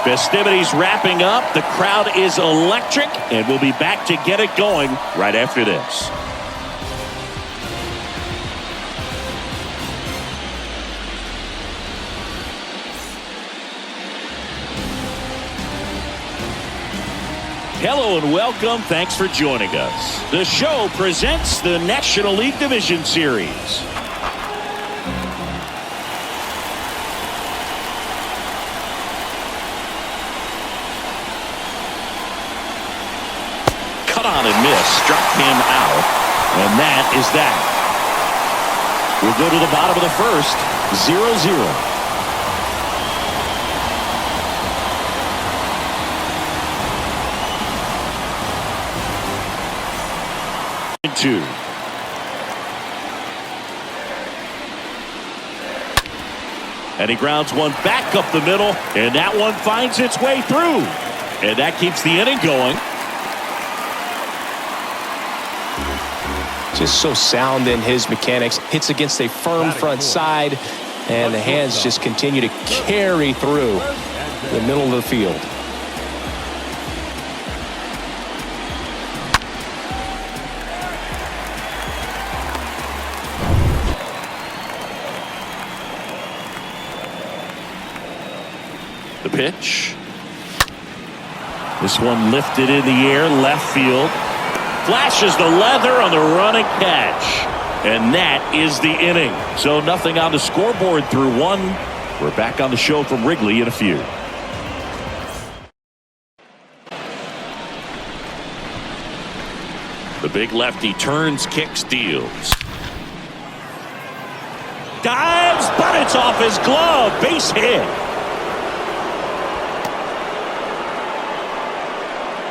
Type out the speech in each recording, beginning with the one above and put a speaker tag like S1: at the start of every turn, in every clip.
S1: Festivities wrapping up. The crowd is electric, and we'll be back to get it going right after this. Hello and welcome. Thanks for joining us. The show presents the National League Division Series. Cut on and miss, struck him out, and that is that. We'll go to the bottom of the first, 0-0. Two. And he grounds one back up the middle, and that one finds its way through, and that keeps the inning going.
S2: Just so sound in his mechanics. Hits against a firm front side, and the hands just continue to carry through the middle of the field.
S1: The pitch. This one lifted in the air, left field. Flashes the leather on the running catch. And that is the inning. So nothing on the scoreboard through one. We're back on the show from Wrigley in a few. The big lefty turns, kicks, deals. Dives, but it's off his glove. Base hit.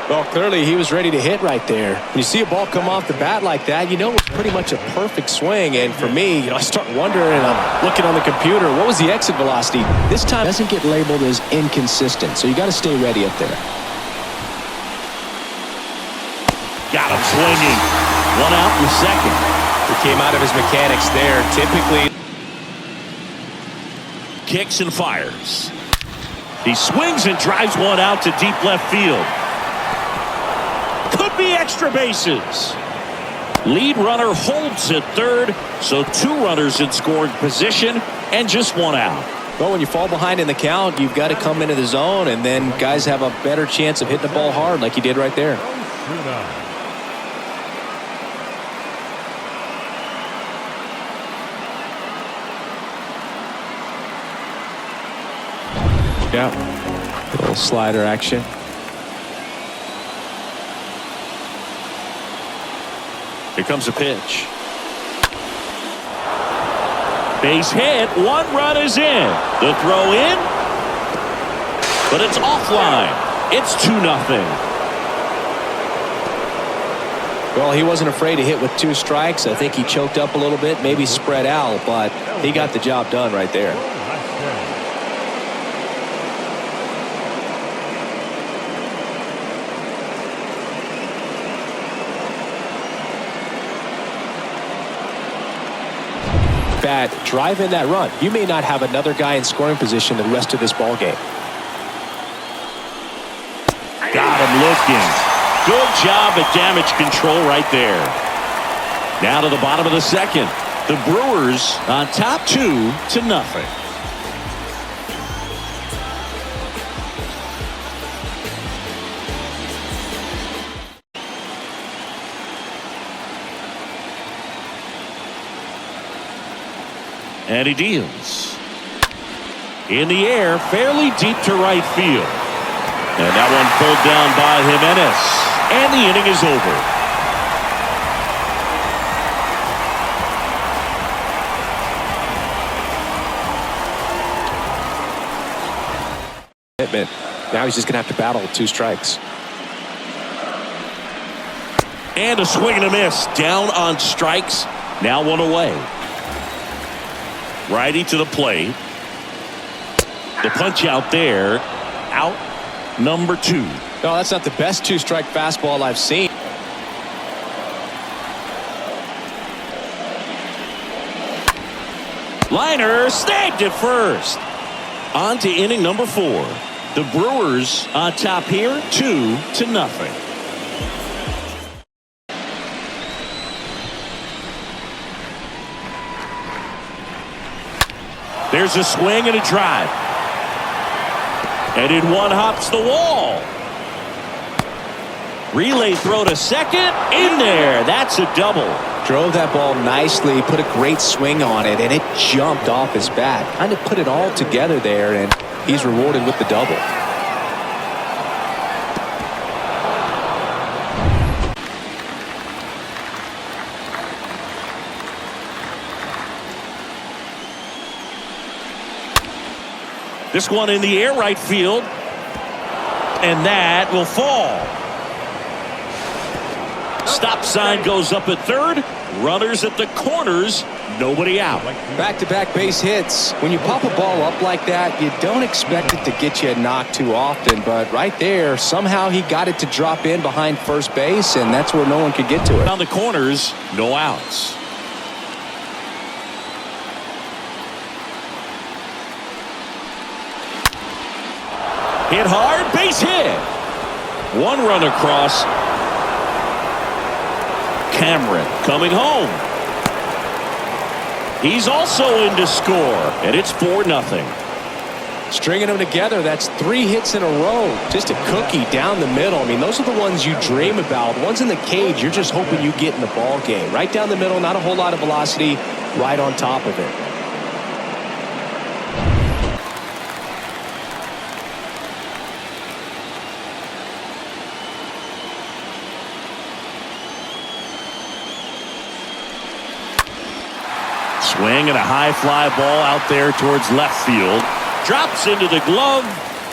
S2: Well, clearly he was ready to hit right there. When you see a ball come off the bat like that, you know it's pretty much a perfect swing. And for me, I start wondering, and I'm looking on the computer, what was the exit velocity? This time doesn't get labeled as inconsistent, so you got to stay ready up there.
S1: Got him swinging. One out in the second.
S2: He came out of his mechanics there. Typically,
S1: kicks and fires. He swings and drives one out to deep left field. Could be extra bases. Lead runner holds at third, so two runners in scoring position and just one out.
S2: Well, when you fall behind in the count, you've got to come into the zone, and then guys have a better chance of hitting the ball hard like he did right there. Yeah, a little slider action.
S1: Here comes a pitch. Base hit. One run is in. The throw in. But it's offline. It's 2-0.
S2: Well, he wasn't afraid to hit with 2 strikes. I think he choked up a little bit, maybe spread out, but he got the job done right there. Drive in that run. You may not have another guy in scoring position the rest of this ball game.
S1: Got him looking. Good job at damage control right there. Now to the bottom of the second. The Brewers on top 2-0. And he deals. In the air, fairly deep to right field. And that one pulled down by Jimenez. And the inning is over.
S2: Now he's just going to have to battle with 2 strikes.
S1: And a swing and a miss. Down on strikes. Now one away. Righty to the plate. The punch out there. Out number 2.
S2: No, that's not the best 2-strike fastball I've seen.
S1: Liner snagged at first. On to inning number 4. The Brewers on top here, 2-0. There's a swing and a drive. And in one hops the wall. Relay throw to second. In there. That's a double.
S2: Drove that ball nicely, put a great swing on it, and it jumped off his bat. Kind of put it all together there, and he's rewarded with the double.
S1: This one in the air, right field. And that will fall. Stop sign goes up at third. Runners at the corners. Nobody out.
S2: Back-to-back base hits. When you pop a ball up like that, you don't expect it to get you a knock too often. But right there, somehow he got it to drop in behind first base, and that's where no one could get to it.
S1: On the corners, no outs. Hit hard, base hit. One run across. Cameron coming home. He's also in to score, and it's 4-0.
S2: Stringing them together, that's 3 hits in a row. Just a cookie down the middle. I mean, those are the ones you dream about. Ones in the cage, you're just hoping you get in the ball game. Right down the middle, not a whole lot of velocity, right on top of it.
S1: Swing and a high fly ball out there towards left field. Drops into the glove,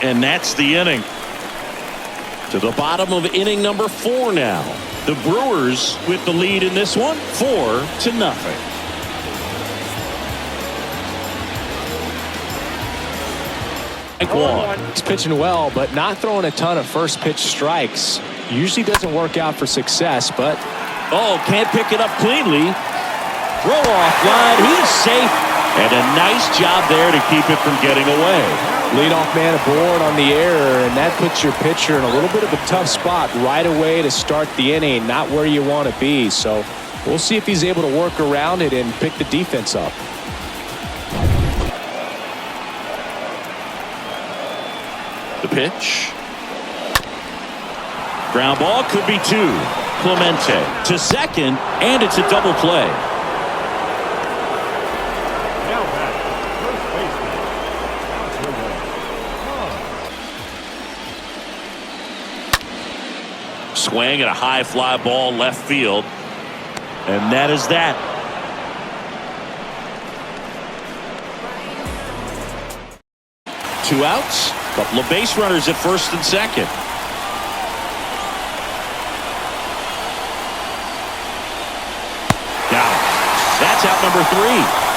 S1: and that's the inning. To the bottom of inning number 4 now. The Brewers with the lead in this one, 4-0.
S2: He's pitching well, but not throwing a ton of first pitch strikes. Usually doesn't work out for success, but
S1: can't pick it up cleanly. Throw off line. He's safe. And a nice job there to keep it from getting away.
S2: Leadoff man aboard on the error, and that puts your pitcher in a little bit of a tough spot right away to start the inning. Not where you want to be. So we'll see if he's able to work around it and pick the defense up.
S1: The pitch. Ground ball could be 2. Clemente to second, and it's a double play. Swing and a high fly ball left field. And that is that. Two outs. Couple of base runners at first and second. Got it. That's out number 3.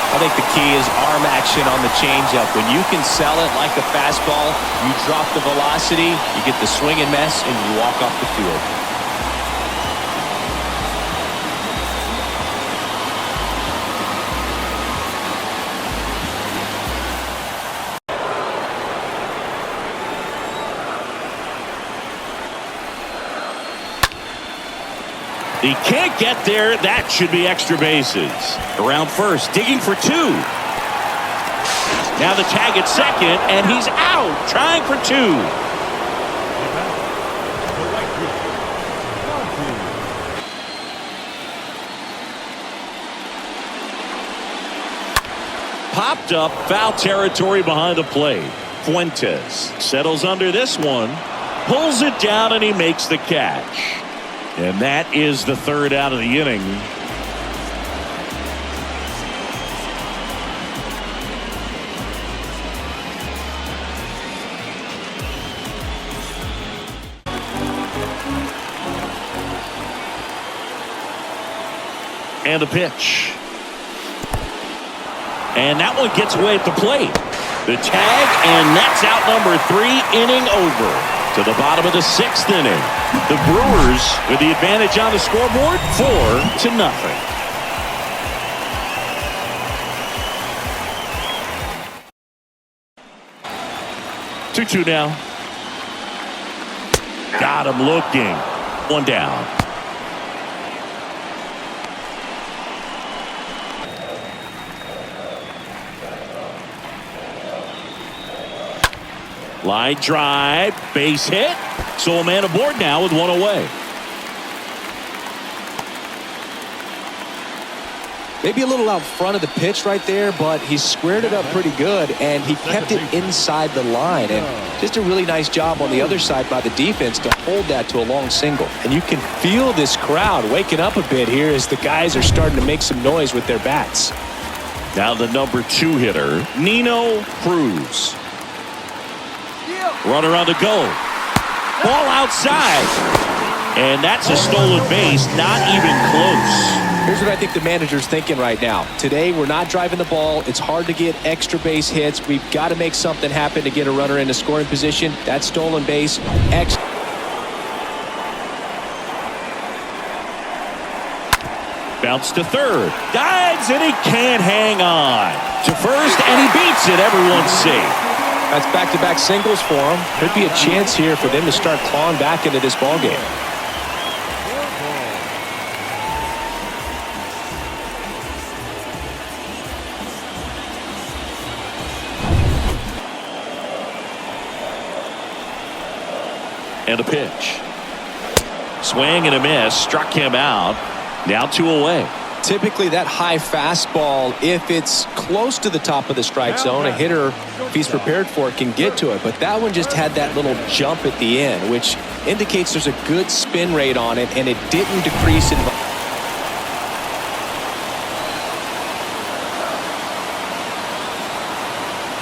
S2: I think the key is arm action on the changeup. When you can sell it like a fastball, you drop the velocity, you get the swing and miss, and you walk off the field.
S1: He can't get there. That should be extra bases. Around first, digging for 2. Now the tag at second, and he's out, trying for 2. Popped up, foul territory behind the plate. Fuentes settles under this one, pulls it down, and he makes the catch. And that is the 3rd out of the inning. And the pitch. And that one gets away at the plate. The tag, and that's out number 3, inning over. To the bottom of the 6th inning. The Brewers with the advantage on the scoreboard, 4-0. 2-2 now. Got him looking. One down. Line drive, base hit. So a man aboard now with one away.
S2: Maybe a little out front of the pitch right there, but he squared it up pretty good, and he kept it inside the line. And just a really nice job on the other side by the defense to hold that to a long single. And you can feel this crowd waking up a bit here as the guys are starting to make some noise with their bats.
S1: Now the number 2 hitter, Nino Cruz. Runner on the go. Ball outside. And that's a stolen base, not even close.
S2: Here's what I think the manager's thinking right now. Today, we're not driving the ball. It's hard to get extra base hits. We've got to make something happen to get a runner into scoring position. That stolen base.
S1: Bounce to third. Dives, and he can't hang on. To first, and he beats it. Everyone's safe.
S2: That's back-to-back singles for him. Could be a chance here for them to start clawing back into this ballgame.
S1: And a pitch. Swing and a miss. Struck him out. Now 2 away.
S2: Typically that high fastball, if it's close to the top of the strike zone, a hitter, if he's prepared for it, can get to it. But that one just had that little jump at the end, which indicates there's a good spin rate on it, and it didn't decrease in.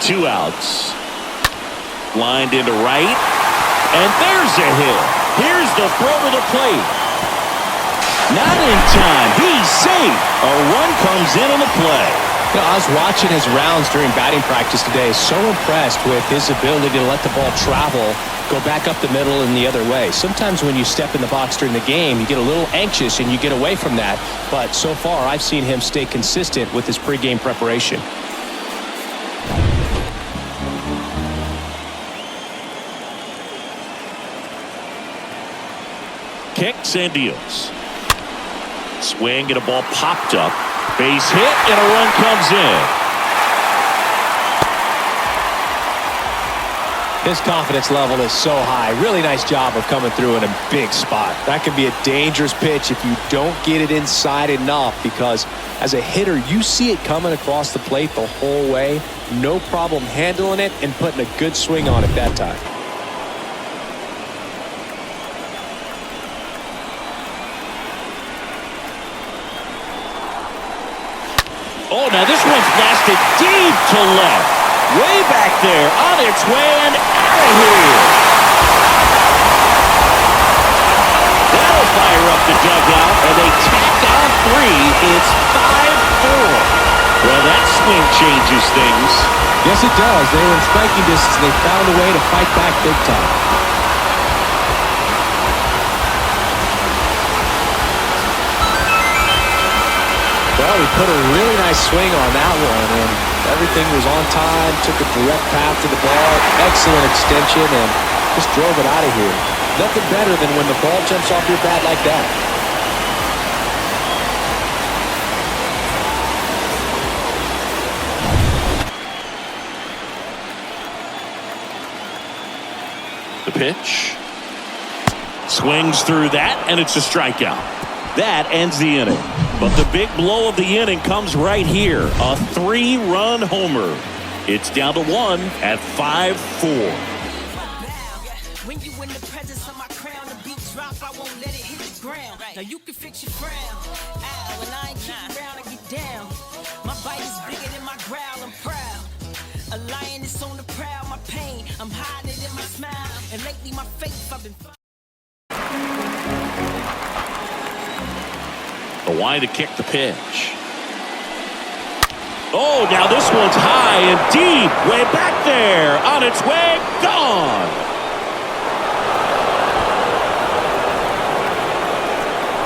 S1: 2 outs. Lined into right. And there's a hit. Here's the throw to the plate. Not in time. He's safe. A run comes in on the play.
S2: You know, I was watching his rounds during batting practice today. So impressed with his ability to let the ball travel, go back up the middle and the other way. Sometimes when you step in the box during the game, you get a little anxious and you get away from that. But so far, I've seen him stay consistent with his pregame preparation.
S1: Kicks and deals. Swing and a ball popped up. Base hit and a run comes in.
S2: His confidence level is so high. Really nice job of coming through in a big spot. That can be a dangerous pitch if you don't get it inside enough, because as a hitter, you see it coming across the plate the whole way. No problem handling it and putting a good swing on it that time.
S1: Oh, now this one's blasted deep to left. Way back there, on its way and out of here. That'll fire up the dugout, and they tack on 3. It's 5-4. Well, that swing changes things.
S2: Yes, it does. They were in striking distance, and they found a way to fight back big time. Well, he put a really nice swing on that one, and everything was on time, took a direct path to the ball, excellent extension, and just drove it out of here. Nothing better than when the ball jumps off your bat like that.
S1: The pitch. Swings through that, and it's a strikeout. That ends the inning. But the big blow of the inning comes right here. A 3-run homer. It's down to 1 at 5-4.
S3: When you in the presence of my crown, the beat drop, I won't let it hit the ground. Now you can fix your frown. Ow, and I ain't keep around, I get down. My bite is bigger than my growl, I'm proud. A lion is on the prowl, my pain, I'm hiding it in my smile. And lately my faith, I've been...
S1: The line to kick the pitch. Oh, now this one's high and deep. Way back there. On its way. Gone.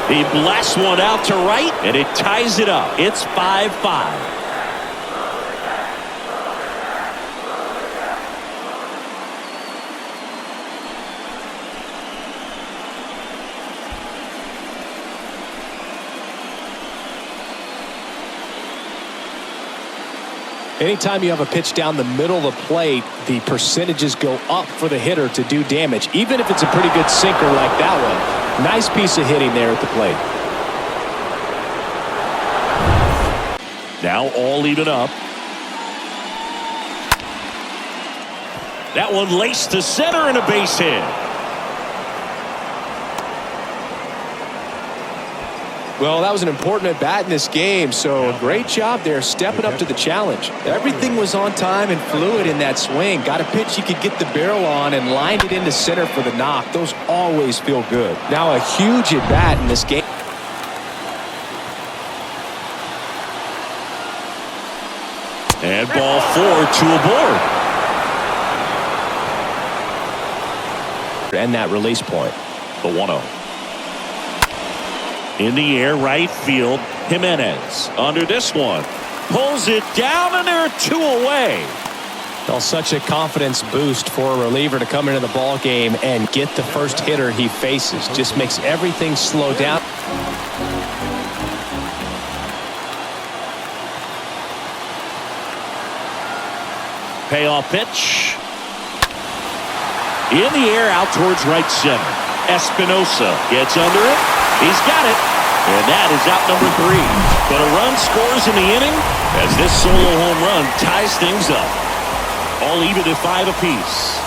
S1: He blasts one out to right, and it ties it up. It's 5-5.
S2: Anytime you have a pitch down the middle of the plate, the percentages go up for the hitter to do damage, even if it's a pretty good sinker like that one. Nice piece of hitting there at the plate.
S1: Now all even up. That one laced to center and a base hit.
S2: Well, that was an important at-bat in this game, so great job there stepping up to the challenge. Everything was on time and fluid in that swing. Got a pitch he could get the barrel on and lined it into center for the knock. Those always feel good. Now a huge at-bat in this game.
S1: And ball 4, 2 aboard.
S2: And that release point.
S1: The 1-0. In the air, right field. Jimenez under this one. Pulls it down, and there are 2 away.
S2: Well, such a confidence boost for a reliever to come into the ball game and get the first hitter he faces. Just makes everything slow down.
S1: Payoff pitch. In the air, out towards right center. Espinosa gets under it. He's got it. And that is out number 3. But a run scores in the inning as this solo home run ties things up. All even at 5 apiece.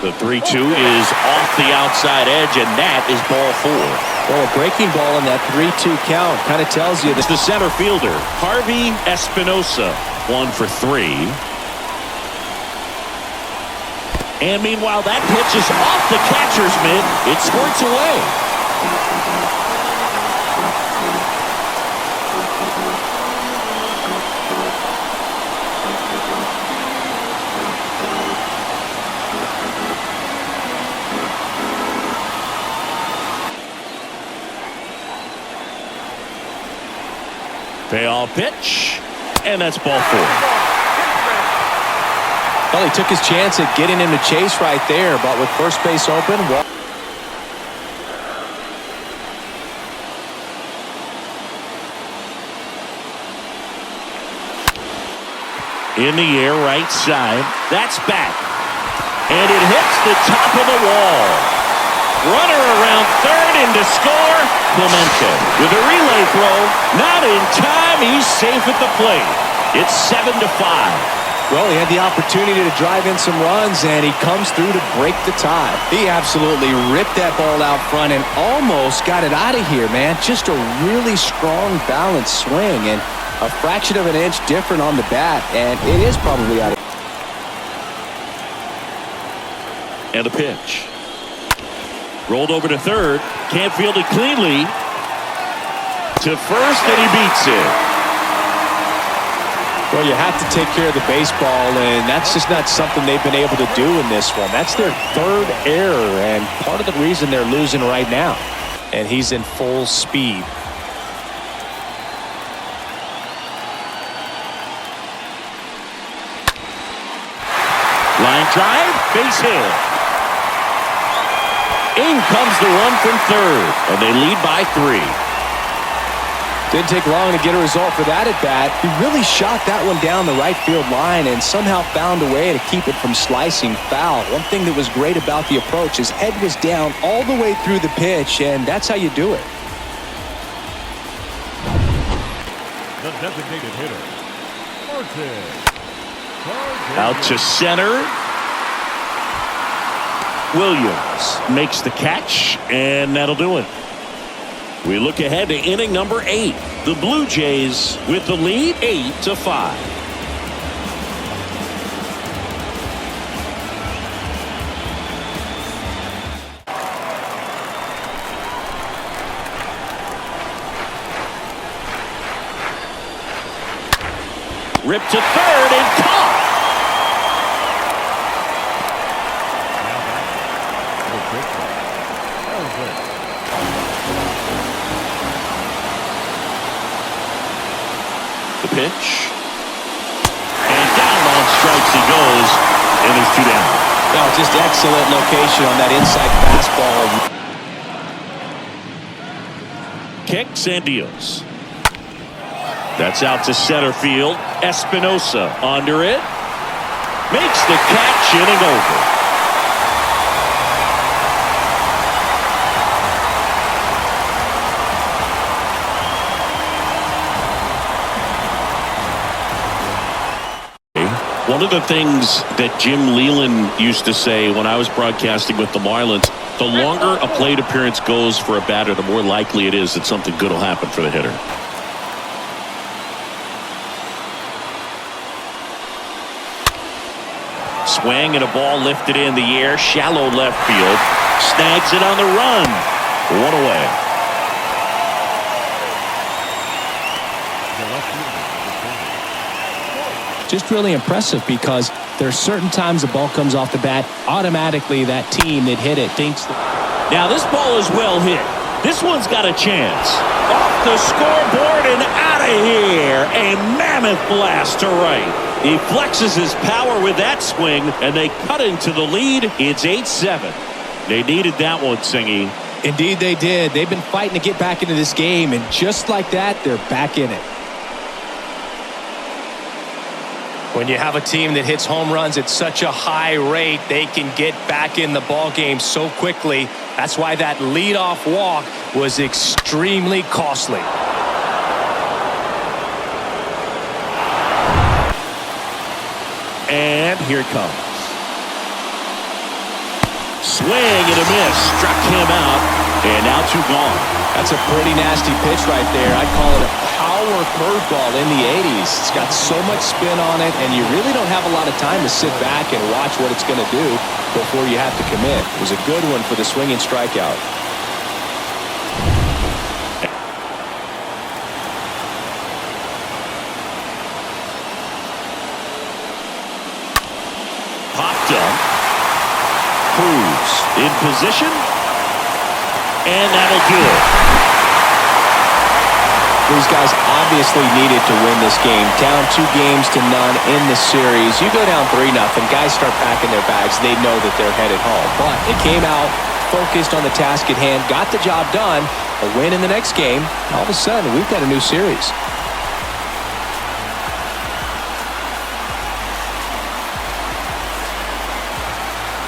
S1: The 3-2 is off the outside edge, and that is ball 4.
S2: Well, a breaking ball in that 3-2 count kind of tells you that
S1: the center fielder, Harvey Espinosa, 1 for 3. And meanwhile, that pitch is off the catcher's mitt. It squirts away. Payoff pitch, and that's ball 4.
S2: Well, he took his chance at getting him to chase right there, but with first base open.
S1: In the air, right side. That's back. And it hits the top of the wall. Runner around third in to score. Clemente with a relay throw. Not in time. He's safe at the plate. It's 7-5.
S2: Well, he had the opportunity to drive in some runs, and he comes through to break the tie. He absolutely ripped that ball out front and almost got it out of here, man. Just a really strong, balanced swing, and a fraction of an inch different on the bat, and it is probably out of here.
S1: And a pitch. Rolled over to third. Can't field it cleanly. To first, and he beats it.
S2: Well, you have to take care of the baseball, and that's just not something they've been able to do in this one. That's their 3rd error, and part of the reason they're losing right now. And he's in full speed.
S1: Line drive, base hit. In comes the run from third, and they lead by 3.
S2: Didn't take long to get a result for that at bat. He really shot that one down the right field line and somehow found a way to keep it from slicing foul. One thing that was great about the approach, his head was down all the way through the pitch, and that's how you do it.
S4: The designated hitter,
S1: Out to center. Williams makes the catch, and that'll do it. We look ahead to inning number 8. The Blue Jays with the lead 8-5. Ripped to third and caught. pitch. And down on strikes he goes. And there's 2 down.
S2: Oh, just excellent location on that inside fastball.
S1: Kicks and deals. That's out to center field. Espinosa under it. Makes the catch, inning over. One of the things that Jim Leland used to say when I was broadcasting with the Marlins, the longer a plate appearance goes for a batter, the more likely it is that something good will happen for the hitter. Swing and a ball lifted in the air, shallow left field. Snags it on the run. 1 away.
S2: Just really impressive because there are certain times the ball comes off the bat, automatically that team that hit it thinks.
S1: Now this ball is well hit. This one's got a chance. Off the scoreboard and out of here. A mammoth blast to right. He flexes his power with that swing, and they cut into the lead. It's 8-7. They needed that one, Singy.
S2: Indeed they did. They've been fighting to get back into this game, and just like that, they're back in it. When you have a team that hits home runs at such a high rate, they can get back in the ball game so quickly. That's why that leadoff walk was extremely costly.
S1: And here it comes. Swing and a miss. Struck him out. And now 2 gone.
S2: That's a pretty nasty pitch right there. I'd call it a power curveball in the 80s. It's got so much spin on it, and you really don't have a lot of time to sit back and watch what it's going to do before you have to commit. It was a good one for the swinging strikeout.
S1: Popped up. Cruz in position. And that'll do it.
S2: These guys obviously needed to win this game. Down 2 games to none in the series. You go down 3-0, guys start packing their bags. They know that they're headed home. But they came out focused on the task at hand, got the job done, a win in the next game. All of a sudden, we've got a new series.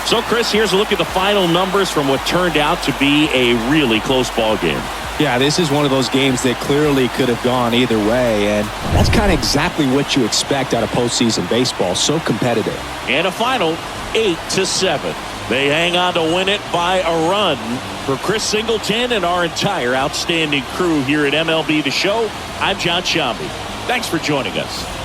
S1: So, Chris, here's a look at the final numbers from what turned out to be a really close ball game.
S2: Yeah, this is one of those games that clearly could have gone either way, and that's kind of exactly what you expect out of postseason baseball. So competitive.
S1: And a final 8-7. They hang on to win it by a run. For Chris Singleton and our entire outstanding crew here at MLB The Show, I'm John Shambi. Thanks for joining us.